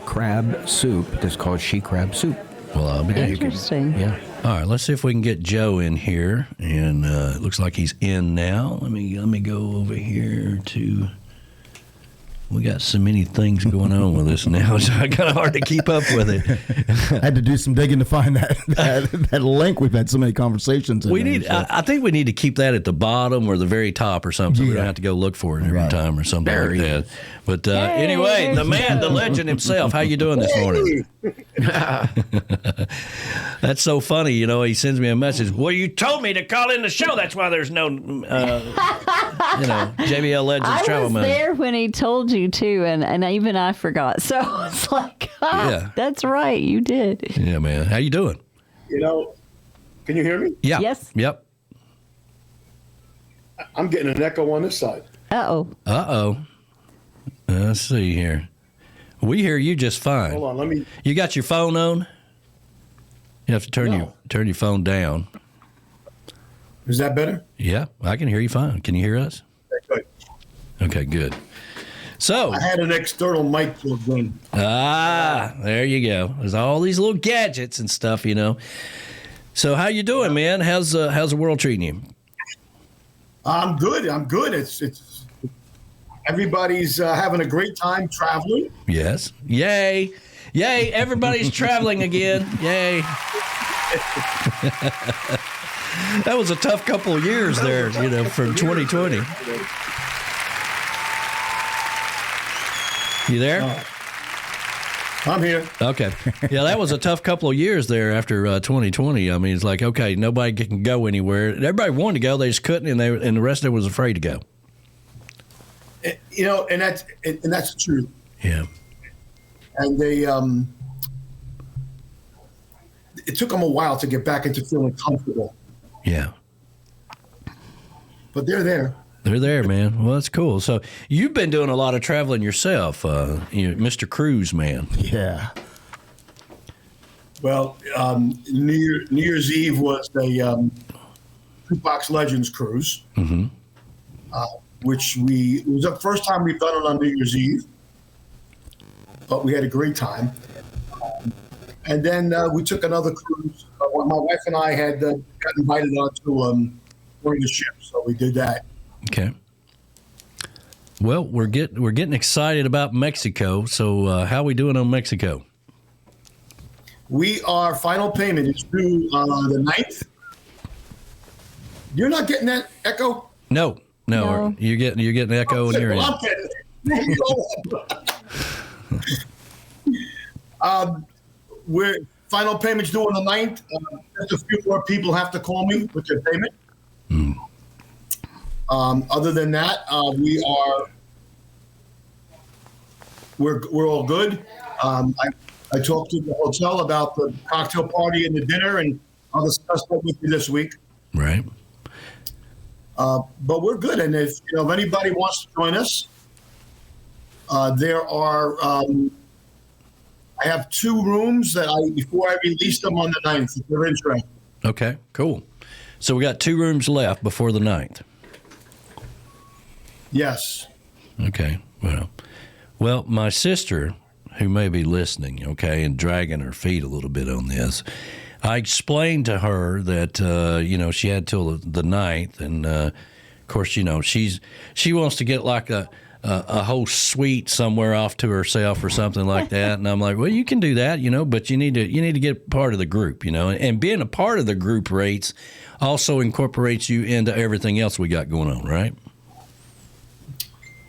crab soup that's called she crab soup. Well, I'll be there. Interesting. Yeah. All right, let's see if we can get Joe in here, and it looks like he's in now. Let me go over here to. We got so many things going on with us now, it's kind of hard to keep up with it. I had to do some digging to find that link. We've had so many conversations. I think we need to keep that at the bottom or the very top or something. So we don't have to go look for it every time or something like that. But anyway, the man, the legend himself. How you doing this morning? That's so funny. You know, he sends me a message. Well, you told me to call in the show. That's why there's no, JBL Legends Travel Man. I was there when he told you too, and even I forgot. So it's like, that's right, you did. Yeah, man. How you doing? You know, can you hear me? Yeah. Yes. Yep. I'm getting an echo on this side. Uh-oh. Let's see here. We hear you just fine. Hold on, let me. You got your phone on? You have to turn your phone down. Is that better? Yeah, I can hear you fine. Can you hear us? Good. Okay, good. So I had an external mic plugged in. There you go. There's all these little gadgets and stuff, you know. So how you doing, man? How's the world treating you? I'm good. It's everybody's having a great time traveling. Yes. Yay. Everybody's traveling again. Yay. That was a tough couple of years there, from 2020. You there? I'm here. Okay. Yeah, that was a tough couple of years there after 2020. I mean, it's like, okay, nobody can go anywhere. Everybody wanted to go, they just couldn't, and the rest of them was afraid to go. And that's true. Yeah. And they it took them a while to get back into feeling comfortable. Yeah. But they're there. They're there, man. Well, that's cool. So you've been doing a lot of traveling yourself, Mr. Cruise Man. Yeah. Well, New Year's Eve was a Jukebox Legends cruise, which it was the first time we've done it on New Year's Eve, but we had a great time. And then we took another cruise. My wife and I had got invited onto boarding the ship, so we did that. Okay. Well, we're getting excited about Mexico. So how are we doing on Mexico? Our final payment is due the 9th. You're not getting that echo? No. You're getting echo in your end. We're final payment's due on the 9th. Just a few more people have to call me with their payment. Other than that, we're all good. I talked to the hotel about the cocktail party and the dinner, and I'll discuss that with you this week. Right. But we're good, and if anybody wants to join us, there are. I have 2 rooms that before I release them on the 9th, if they're interested. Okay, cool. So we got 2 rooms left before the 9th. Yes. Okay. Well, my sister, who may be listening, okay, and dragging her feet a little bit on this, I explained to her that she had till the 9th, and of course, she wants to get like a whole suite somewhere off to herself or something like that, and I'm like, well, you can do that, but you need to get part of the group, and being a part of the group rates also incorporates you into everything else we got going on, right?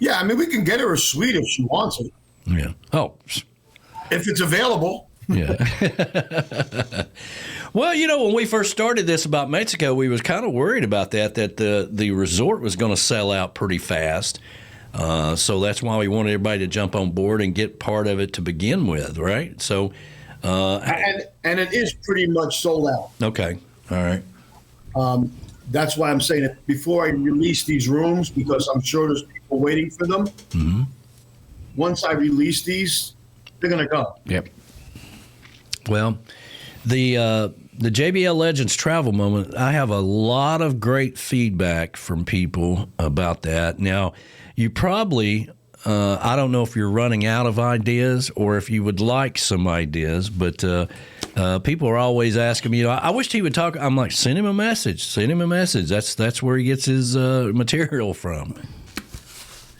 Yeah, I mean, we can get her a suite if she wants it. Yeah. Oh. If it's available. Yeah. Well, when we first started this about Mexico, we was kind of worried about that the resort was going to sell out pretty fast. So that's why we wanted everybody to jump on board and get part of it to begin with, right? So, and it is pretty much sold out. Okay. All right. That's why I'm saying it before I release these rooms, because I'm sure there's people waiting for them. Mm-hmm. Once I release these, they're going to go. Yep. Well, the JBL Legends Travel Moment, I have a lot of great feedback from people about that. Now, you probably I don't know if you're running out of ideas or if you would like some ideas, but people are always asking me, I wish he would talk. I'm like, send him a message. Send him a message. That's where he gets his material from.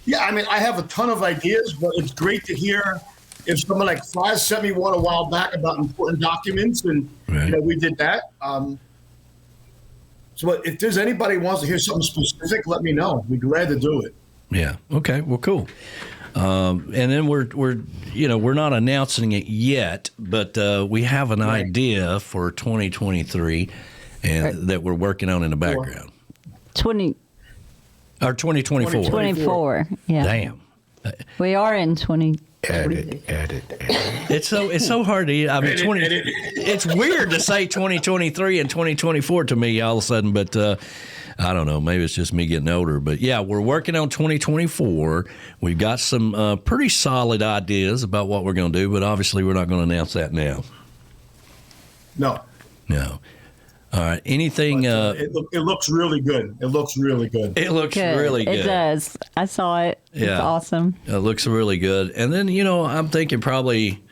Yeah, I mean, I have a ton of ideas, but it's great to hear if someone like Flies sent me one a while back about important documents, and we did that. So if there's anybody who wants to hear something specific, let me know. We'd be glad to do it. Yeah. Okay. Well, cool. And then we're not announcing it yet, but we have an idea for 2023, and that we're working on in the background. 2024. 24. Yeah. Damn. We are in 20. Edit. It's so hard to. I mean, it's weird to say 2023 and 2024 to me all of a sudden, but I don't know. Maybe it's just me getting older. But yeah, we're working on 2024. We've got some pretty solid ideas about what we're going to do, but obviously we're not going to announce that now. No. All right. Anything? It looks really good. It looks really good. It looks really good. It does. I saw it. Yeah. It's awesome. It looks really good. And then, I'm thinking probably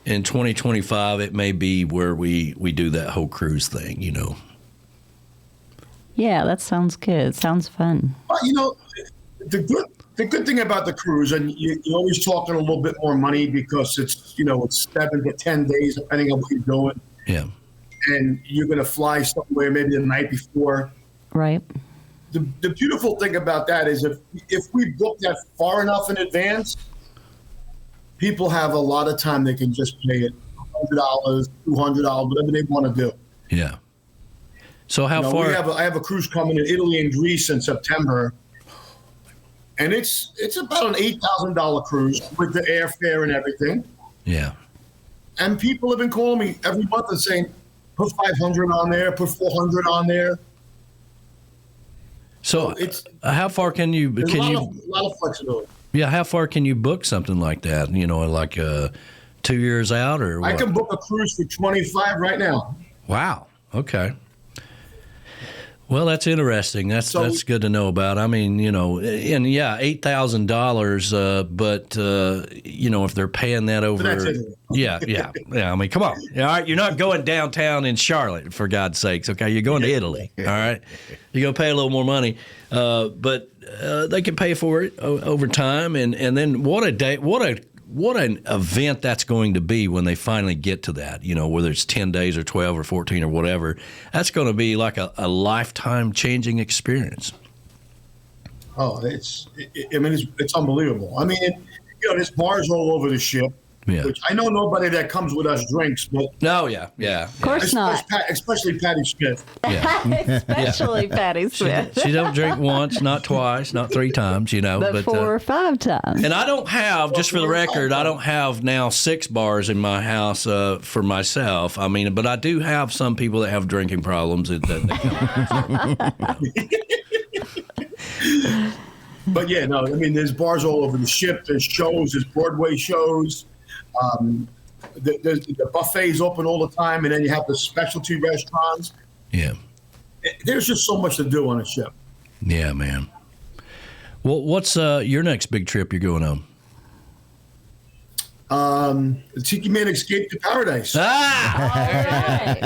in 2025 it may be where we do that whole cruise thing, Yeah, that sounds good. Sounds fun. The good thing about the cruise, and you're always talking a little bit more money because it's 7 to 10 days depending on what you're doing. Yeah. And you're going to fly somewhere maybe the night before. Right. The beautiful thing about that is if we book that far enough in advance, people have a lot of time. They can just pay it $100, $200, whatever they want to do. Yeah. So how far? I have a cruise coming in Italy and Greece in September, and it's about an $8,000 cruise with the airfare and everything. Yeah. And people have been calling me every month and saying, put 500 on there, put 400 on there. So how far can you? There's a lot of flexibility. Yeah, how far can you book something like that? Like 2 years out, or what? I can book a cruise for 25 right now. Wow. Okay. Well, that's interesting. That's good to know about. I mean, and yeah, $8,000. But if they're paying that over, yeah. I mean, come on. All right, you're not going downtown in Charlotte, for God's sakes. Okay, you're going to Italy. All right, you're gonna pay a little more money, but they can pay for it over time. And then what a day, what an event that's going to be when they finally get to that, whether it's 10 days or 12 or 14 or whatever. That's going to be like a lifetime changing experience. Oh, it's unbelievable. I mean, there's bars all over the ship, which I know nobody that comes with us drinks, but. No, yeah. Of course not. Especially Patty Smith. Yeah. Especially Patty Smith. She don't drink once, not twice, not 3 times, but 4 or 5 times. And I don't have, just for the record, I don't have now 6 bars in my house for myself. I mean, but I do have some people that have drinking problems that But yeah, no, I mean, there's bars all over the ship. There's shows, there's Broadway shows. The buffet's open all the time, and then you have the specialty restaurants. Yeah. There's just so much to do on a ship. Yeah, man. Well, what's your next big trip you're going on? The Tiki Man Escape to Paradise. All right.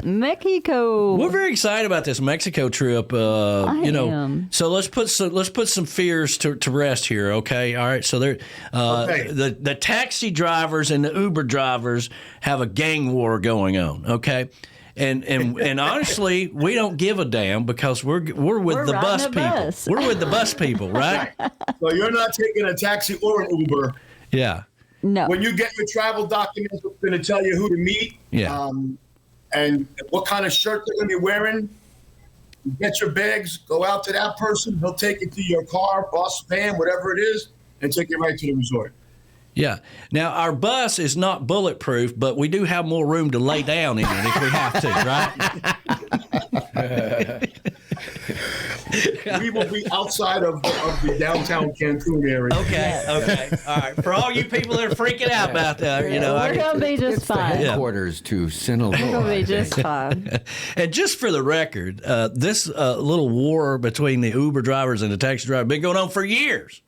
Mexico. We're very excited about this Mexico trip. I am. So let's put some fears to rest here. Okay. All right. So the taxi drivers and the Uber drivers have a gang war going on. Okay. And honestly, we don't give a damn because we're with the bus people. We're with the bus people, right? So you're not taking a taxi or an Uber. Yeah. No. When you get your travel documents, it's going to tell you who to meet. Yeah. And what kind of shirt they're going to be wearing. You get your bags, go out to that person. He'll take you to your car, bus, van, whatever it is, and take you right to the resort. Yeah. Now, our bus is not bulletproof, but we do have more room to lay down in it if we have to, right? We will be outside of the downtown Cancun area. Okay. All right. For all you people that are freaking out about that, we're going to be just fine. Headquarters to Sinaloa. We're going to be just fine. And just for the record, this little war between the Uber drivers and the taxi drivers has been going on for years.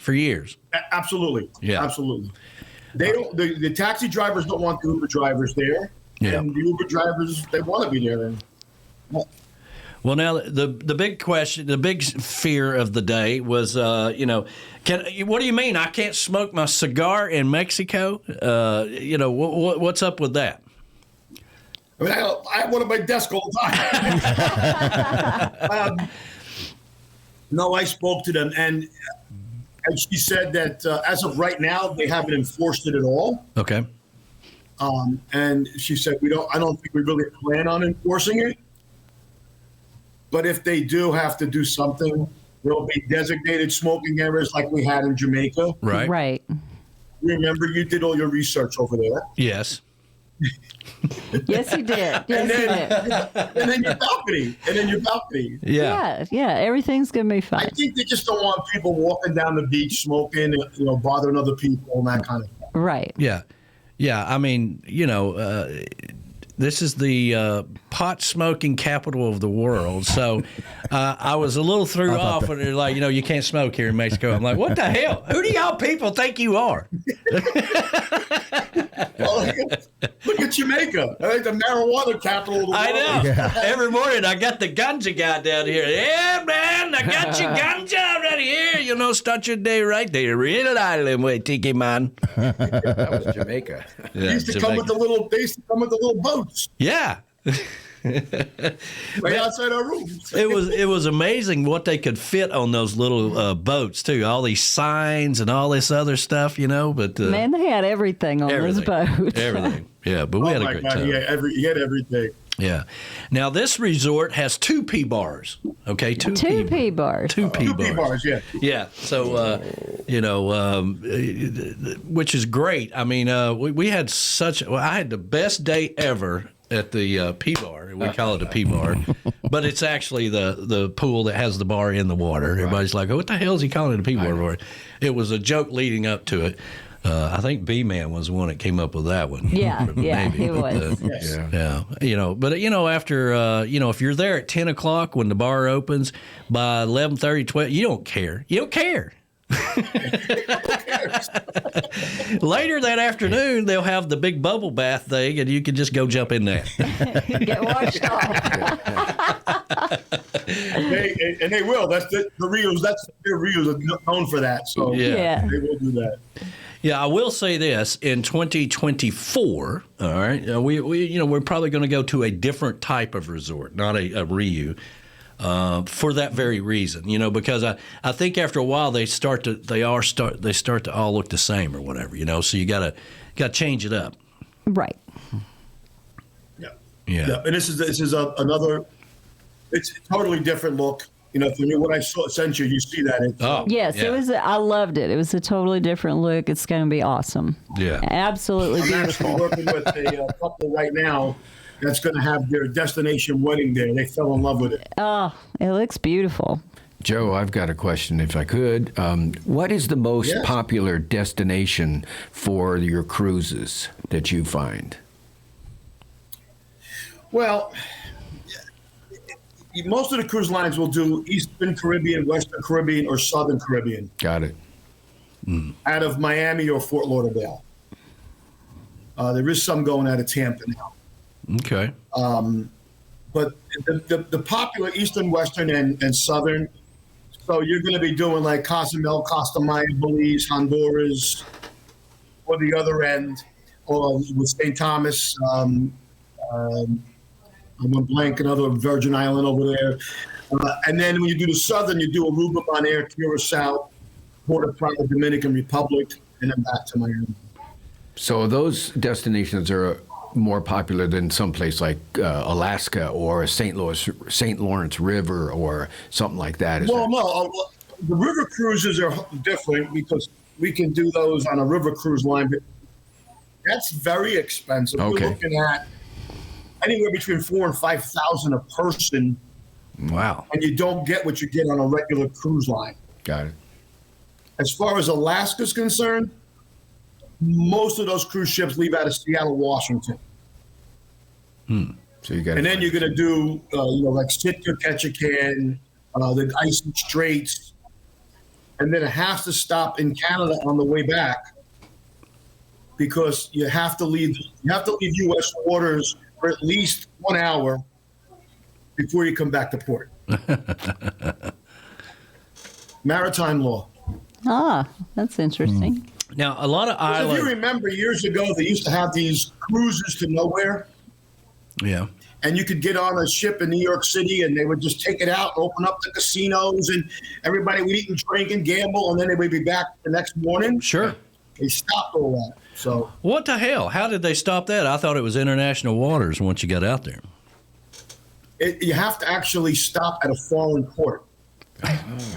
for years. Absolutely. Yeah. Absolutely. They don't. The taxi drivers don't want the Uber drivers there, and the Uber drivers, they want to be there. And, well, now the big question, the big fear of the day was, what do you mean I can't smoke my cigar in Mexico? What's up with that? I mean, I have one on my desk all the time. No, I spoke to them, and she said that as of right now, they haven't enforced it at all. Okay. And she said I don't think we really plan on enforcing it. But if they do have to do something, there'll be designated smoking areas like we had in Jamaica. Right. Right. Remember, you did all your research over there. Yes. Yes, he did. Yes, he did. And then your balcony. Yeah. Yeah. Everything's going to be fine. I think they just don't want people walking down the beach smoking, bothering other people and that kind of thing. Right. Yeah. Yeah. I mean, this is the pot smoking capital of the world. So I was a little threw off when they're like, you can't smoke here in Mexico. I'm like, what the hell? Who do y'all people think you are? Well, look at Jamaica. I think the marijuana capital of the world. I know. Yeah. Every morning I got the ganja guy down here. Yeah, man, I got your ganja right here. Start your day right there. Real island way, Tiki Man. That was Jamaica. They used to come with the little boats. Yeah. Right outside our rooms. It was amazing what they could fit on those little boats too. All these signs and all this other stuff, But man, they had everything on those boats. Everything. Yeah, but we had a great time. He had everything. Yeah. Now this resort has 2 P bars. Okay, 2 P bars. 2 P bars. Yeah. Yeah. So which is great. I mean, we had I had the best day ever at the P bar. We call it a P bar, but it's actually the pool that has the bar in the water. Everybody's like, "Oh, what the hell is he calling it a P bar for?" It was a joke leading up to it. I think B-Man was the one that came up with that one. Yeah, maybe. He was. Yeah. But after if you're there at 10 o'clock when the bar opens, by 11:30, 12, you don't care. You don't care. Later that afternoon, they'll have the big bubble bath thing, and you can just go jump in there. Get washed off. And they will. That's the Rios. Their Rios are known for that. So yeah, they will do that. Yeah, I will say this: in 2024, all right, we're probably going to go to a different type of resort, not a Rio, for that very reason. Because I think after a while they start to all look the same or whatever. So you got to change it up. Right. Yeah. And this is another. It's a totally different look. For me, what I sent you, you see that. Yes, yeah. It was. I loved it. It was a totally different look. It's going to be awesome. Yeah, absolutely beautiful. I'm actually working with a couple right now that's going to have their destination wedding there. They fell in love with it. Oh, it looks beautiful. Joe, I've got a question, if I could. What is the most popular destination for your cruises that you find? Well, most of the cruise lines will do Eastern Caribbean, Western Caribbean, or Southern Caribbean. Got it. Out of Miami or Fort Lauderdale. There is some going out of Tampa now. Okay. But the popular Eastern, Western, and Southern, so you're going to be doing like Cozumel, Costa Maya, Belize, Honduras, or the other end, or with St. Thomas, I went blank, another Virgin Island over there. And then when you do the Southern, you do Aruba, Bonaire, Curacao, Port-au-Prince, Dominican Republic, and then back to Miami. So those destinations are more popular than someplace like Alaska or St. Lawrence River or something like that. No. The river cruises are different because we can do those on a river cruise line, but that's very expensive. Okay. We're looking at anywhere between $4,000 and $5,000 a person. Wow. And you don't get what you get on a regular cruise line. Got it. As far as Alaska's concerned, most of those cruise ships leave out of Seattle, Washington. So you got. And then you're going to do, like Sitka, Ketchikan, the Icy Straits, and then it has to stop in Canada on the way back because you have to leave U.S. waters for at least 1 hour before you come back to port. Maritime law. Ah, that's interesting. Now, a lot of If islands. you remember years ago, they used to have these cruises to nowhere, Yeah. and you could get on a ship in New York City, and they would just take it out, open up the casinos, and everybody would eat and drink and gamble, and then they would be back the next morning. Sure. They stopped all that. So What the hell? How did they stop that? I thought it was international waters once you got out there. you have to actually stop at a foreign port.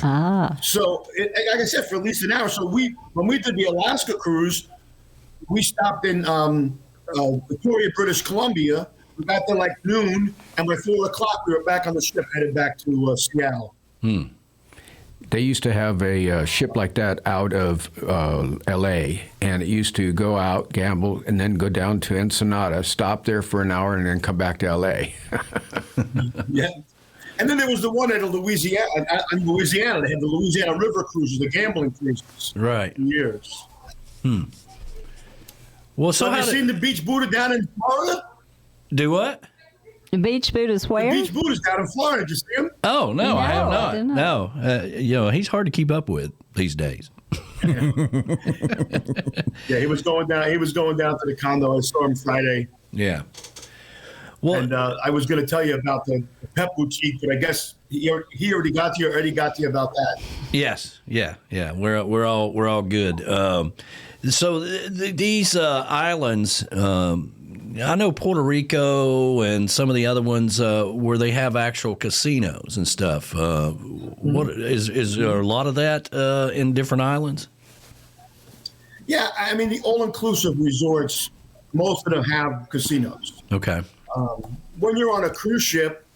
Ah. So, like I said, for at least an hour. So when we did the Alaska cruise, we stopped in Victoria, British Columbia. We got there like noon, and by 4 o'clock, we were back on the ship headed back to Seattle. They used to have a ship like that out of L.A., and it used to go out, gamble, and then go down to Ensenada, stop there for an hour, and then come back to L.A. Yeah. And then there was the one at Louisiana. In Louisiana, they had the Louisiana River cruises, the gambling cruises. Right. For years. Well, So so have how you seen the Beach Buddha down in Florida? do what? The beach boot is where? The Beach Buddha's down in Florida. Did you see him? Oh, no, I have No, I not. did not. No. He's hard to keep up with these days. Yeah, he was going down. He was going down to the condo. I saw him Friday. Yeah. Well, And I was going to tell you about the pep boutique, but I guess he already got to you. Already got to you about that. yes, yeah. We're all good. So these islands, I know Puerto Rico and some of the other ones where they have actual casinos and stuff. What is there a lot of that in different islands? Yeah, I mean the all-inclusive resorts, most of them have casinos. Okay. When you're on a cruise ship,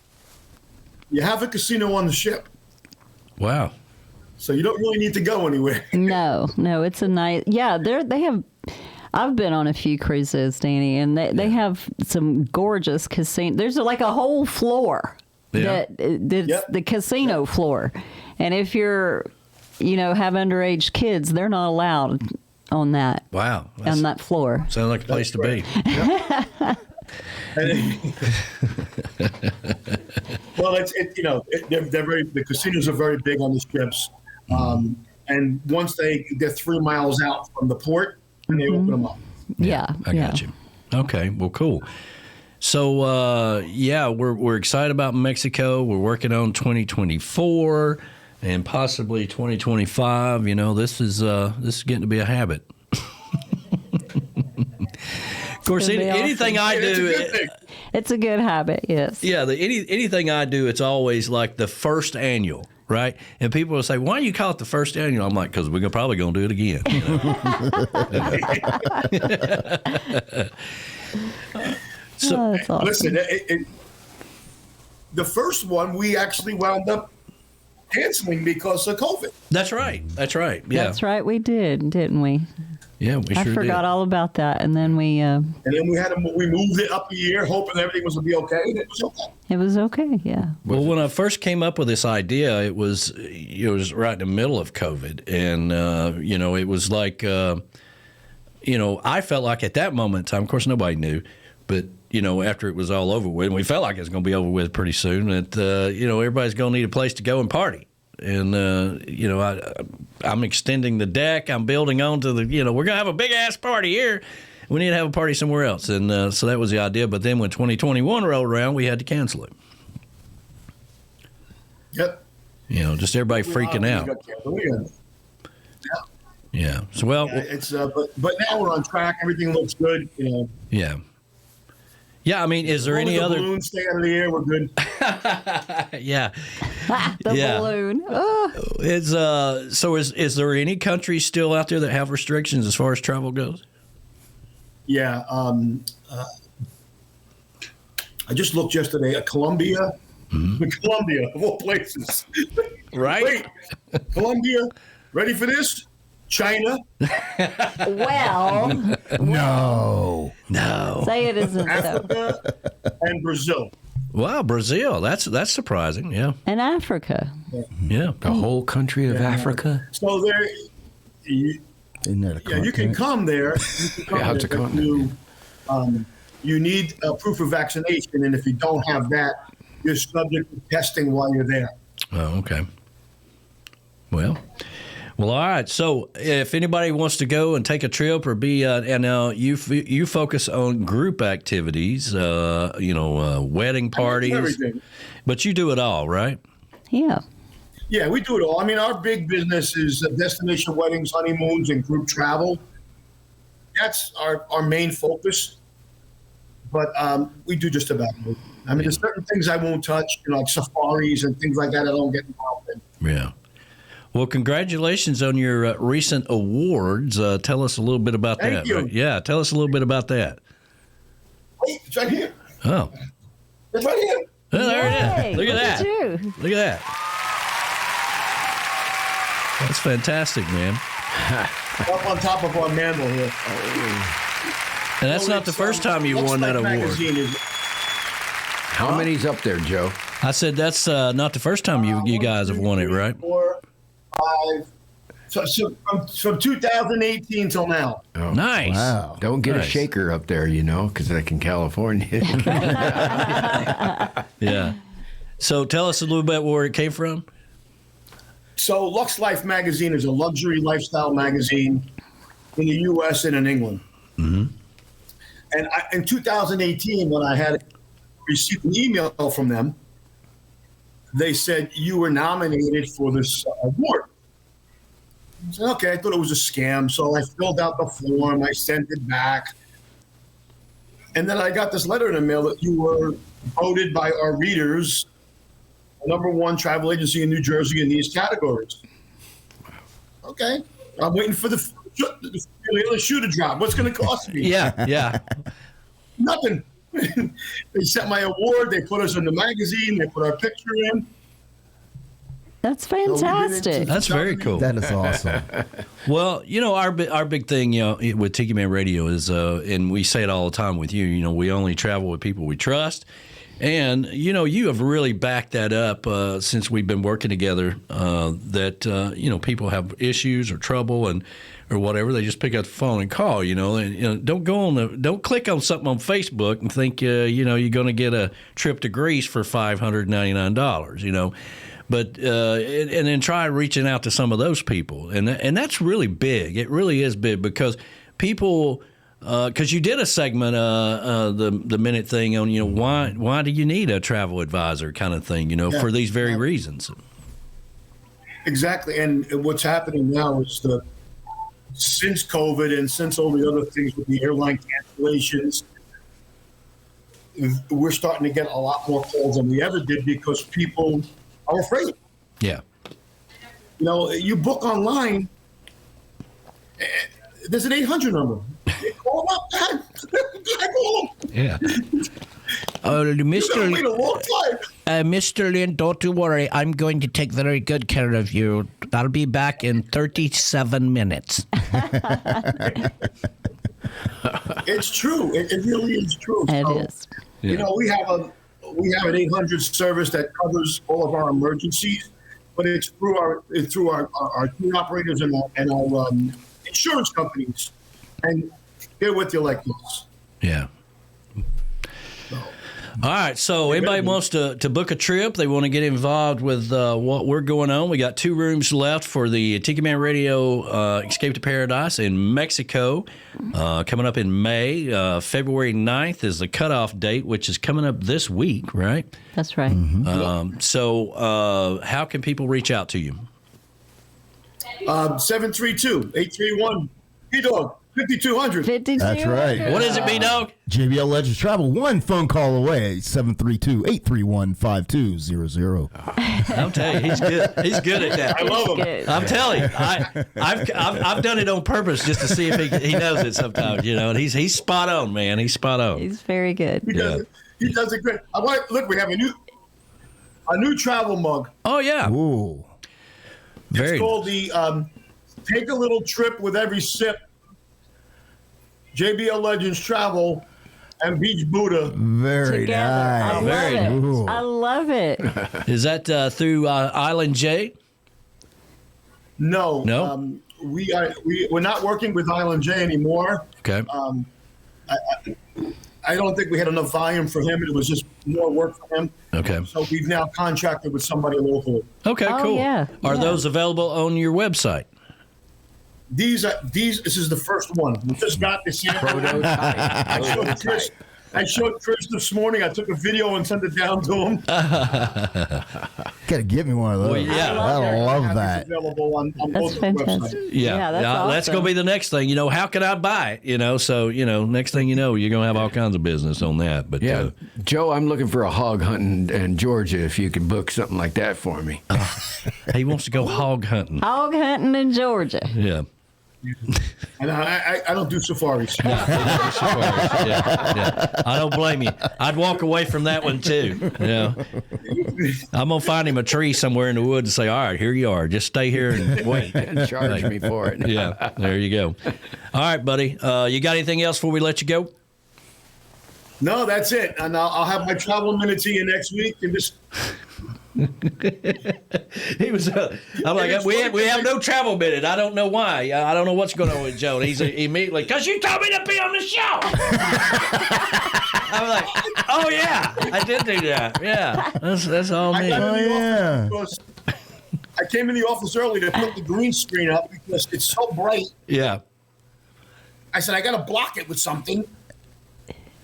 you have a casino on the ship, Wow. so you don't really need to go anywhere. No, it's a nice. Yeah, they have. I've been on a few cruises, Danny, and they have some gorgeous casino. There's like a whole floor Yeah. that's Yep. the casino floor, and if you're, have underage kids, they're not allowed on that Wow. on that floor. Sounds like a place to be. Well, they're very. The casinos are very big on the ships, and once they get 3 miles out from the port, then they open them up. Yeah, I got you. Okay, well, cool. So, we're excited about Mexico. We're working on 2024 and possibly 2025. This is getting to be a habit. Of course, It's gonna be anything awesome. I It's a do, good thing. It's a good habit. Yes. yeah, anything I do, it's always like the first annual. Right, and people will say, "Why do you call it the first annual?" I'm like, "Because we're probably going to do it again." Oh, that's awesome. Listen, the first one we actually wound up canceling because of COVID. That's right. Yeah, That's right. We did, didn't we? Yeah, we I sure forgot did. all about that, and then we. And then we moved it up a year, hoping everything was going to be okay. And it was okay. It was okay. Yeah. Well, when I first came up with this idea, it was right in the middle of COVID, and it was like, I felt like at that moment in time, of course, nobody knew, but after it was all over with, and we felt like it was going to be over with pretty soon, that everybody's going to need a place to go and party. And, I'm extending the deck. I'm building onto we're going to have a big ass party here. We need to have a party somewhere else. And so that was the idea. But then when 2021 rolled around, we had to cancel it. Yep. Just everybody freaking out. Yeah. So, well, It's but now we're on track. Everything looks good. yeah. Yeah, I mean, is there As long any as the other? balloons stay out of the air, we're good. Yeah. The Yeah. balloon. Oh. Is there any countries still out there that have restrictions as far as travel goes? Yeah. I just looked yesterday at Colombia. Colombia, of all places. Right. Wait, Colombia, ready for this? China, Well, No. No. say it isn't so. Africa, and Brazil. Wow, Brazil. That's surprising. Yeah. And Africa. Yeah. The whole country of Africa? So there, Isn't that a you can continent? come there. Yeah, it's a but continent. you need a proof of vaccination, and if you don't have that, you're subject to testing while you're there. Oh, okay. Well, all right. So, if anybody wants to go and take a trip or be, you focus on group activities, wedding parties, Everything. but you do it all, right? Yeah. Yeah, we do it all. I mean, our big business is destination weddings, honeymoons, and group travel. That's our main focus. But we do just about everything. I mean, there's certain things I won't touch, like safaris and things like that I don't get involved in. Yeah. Well, congratulations on your recent awards. Tell us a little bit about Thank that. you. Right? Yeah, tell us a little bit about that. Wait, it's right here. Oh, It's right here. oh there Yay, it is. Look at that. you. Look at that. That's fantastic, man. Up on top of our mantle here. And that's not the first time you Looks won that Like award. Magazine is, How many's up there, Joe? I said that's not the first time you guys have won it, right? 4, 5. So from 2018 till now. Oh. Nice. Wow. Don't get Nice. a shaker up there, because like in California. Yeah. So tell us a little bit where it came from. So Lux Life magazine is a luxury lifestyle magazine in the U.S. and in England. Mm-hmm. And in 2018, when I had received an email from them, they said, you were nominated for this award. I said, okay, I thought it was a scam. So I filled out the form. I sent it back. And then I got this letter in the mail that you were voted by our readers #1 travel agency in New Jersey in these categories. Okay. I'm waiting for the shoe to drop. What's going to cost me? Yeah. Nothing. They sent my award. They put us in the magazine. They put our picture in. That's So we've been fantastic. into- That's very cool. That is awesome. Well, our big thing, with Tiki Man Radio is, and we say it all the time with you. We only travel with people we trust, and you have really backed that up since we've been working together. That people have issues or trouble or whatever, they just pick up the phone and call. And don't click on something on Facebook and think you're going to get a trip to Greece for $599. But and then try reaching out to some of those people, and that's really big. It really is big because people, because you did a segment, the minute thing on why do you need a travel advisor kind of thing, for these very reasons. Exactly. And what's happening now is since COVID and since all the other things with the airline cancellations, we're starting to get a lot more calls than we ever did because people are afraid. Yeah. You book online, there's an 800 number. Call them up. Call them. Yeah. You gotta wait a long time. Mr. Lin, don't you worry. I'm going to take very good care of you. I'll be back in 37 minutes. It's true. It really is true. It So, is. We have an 800 service that covers all of our emergencies, but it's through our tour operators and our insurance companies, and they're with you like this. Yeah. All right, so anybody wants to book a trip, they want to get involved with what we're going on. We got 2 rooms left for the Tiki Man Radio Escape to Paradise in Mexico coming up in May. February 9th is the cutoff date, which is coming up this week, right? That's right. So how can people reach out to you? 732-831 P-Dog 5200. 52. That's right. What is it, B-Dog? JBL Legends Travel, one phone call away, 732-831-5200. I'll tell you, he's good. He's good at that. I love him. Good. I'm telling you, I've done it on purpose just to see if he knows it sometimes, and he's spot on, man. He's spot on. He's very good. He does it great. Look, we have a new travel mug. Oh yeah, Ooh. very. It's called the Take a Little Trip with Every Sip. JBL Legends Travel, and Beach Buddha. Very Together. I nice. love it. Ooh. I love it. Is that through Island J? No. No? We're not working with Island J anymore. Okay. I don't think we had enough volume for him. It was just more work for him. Okay. So we've now contracted with somebody local. Okay, Oh, cool. yeah, Are yeah. those available on your website? This is the first one. We just got this sample. I showed Chris this morning. I took a video and sent it down to him. Gotta get me one of those. Well, yeah. I love Have that. this available on That's both fantastic. websites. Yeah, that's that's awesome. going to be the next thing. How can I buy it? So, next thing you know, you're going to have all kinds of business on that. But Yeah, Joe, I'm looking for a hog hunting in Georgia. If you could book something like that for me. he wants to go hog hunting. Hog hunting in Georgia. Yeah. And I don't do safaris. Yeah. I don't blame you. I'd walk away from that one too. Yeah. I'm gonna find him a tree somewhere in the woods and say, "All right, here you are. Just stay here and wait." And charge me for it. Yeah. There you go. All right, buddy. You got anything else before we let you go? No, that's it. And I'll have my travel minutes here next week and just. He was. I'm like, we have no travel minute. I don't know why. I don't know what's going on with Joe. And he's immediately, because you told me to be on the show. I'm like, oh yeah, I did do that. Yeah, that's all I me. got in the yeah. office because I came in the office early to put the green screen up because it's so bright. Yeah. I said, I got to block it with something.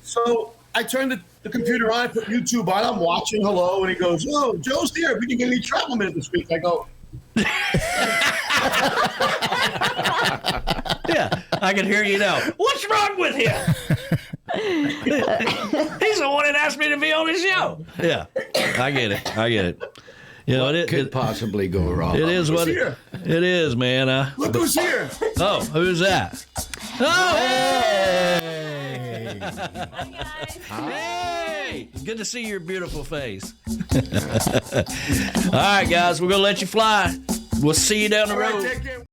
So I turned the computer on, I put YouTube on, I'm watching, hello, and he goes, oh, Joe's here. We can get any travel minute this week. I go, Yeah, I can hear you now. What's wrong with him? He's the one that asked me to be on his show. Yeah, I get it. It Could possibly go wrong. it is what here? it is, man. look who's here. Oh, who's that? Oh, hey! Hey! Good to see your beautiful face. All right, guys, we're gonna let you fly. We'll see you down the All right, road. take care.